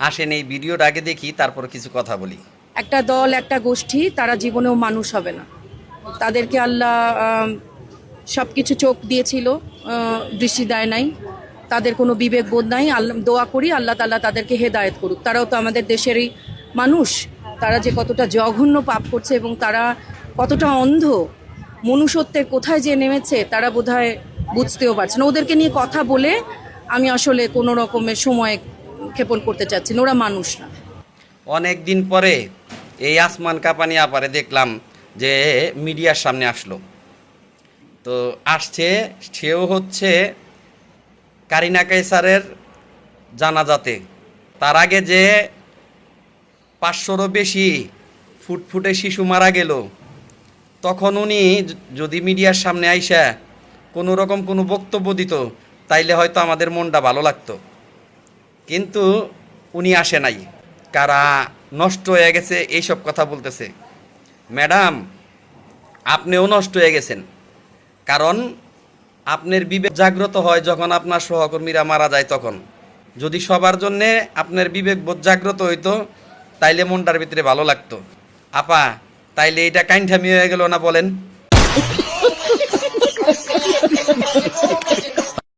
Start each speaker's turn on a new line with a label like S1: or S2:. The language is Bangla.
S1: আসেন এই ভিডিওটা আগে দেখি, তারপর কিছু কথা বলি।
S2: একটা দল, একটা গোষ্ঠী, তারা জীবনেও মানুষ হবে না। তাদেরকে আল্লাহ সব কিছু চোখ দিয়েছিল, দৃষ্টি দেয় নাই। তাদের কোনো বিবেক বোধ নাই। আল্লাহ দোয়া করি আল্লাহ তাআলা তাদেরকে হেদায়েত করুক। তারাও তো আমাদের দেশেরই মানুষ। তারা যে কতটা জঘন্য পাপ করছে এবং তারা কতটা অন্ধ, মনুষ্যত্বের কোথায় যে নেমেছে তারা বোধহয় বুঝতেও পারছে না। ওদেরকে নিয়ে কথা বলে আমি আসলে কোনো রকমের সময় ক্ষেপণ করতে চাচ্ছি না। ওরা মানুষ না।
S1: অনেক দিন পরে এই আসমান কাঁপানি আপারে দেখলাম যে মিডিয়ার সামনে আসলো। তো আসছে, সেও হচ্ছে কারিনা কাইসারের জানাজাতে। তার আগে যে 500রও বেশি ফুটফুটে শিশু মারা গেল, তখন উনি যদি মিডিয়ার সামনে আইসা কোনো রকম কোনো বক্তব্য দিত, তাইলে হয়তো আমাদের মনটা ভালো লাগতো। কিন্তু উনি আসে নাই। কারা নষ্ট হয়ে গেছে এইসব কথা বলতেছে। ম্যাডাম, আপনিও নষ্ট হয়ে গেছেন, কারণ আপনার বিবেক জাগ্রত হয় যখন আপনার সহকর্মীরা মারা যায়। তখন যদি সবার জন্যে আপনার বিবেক বোধ জাগ্রত হইতো, তাইলে মনটার ভিতরে ভালো লাগতো। আপা, তাইলে এটা কাইন্ঠামি হয়ে গেল না বলেন?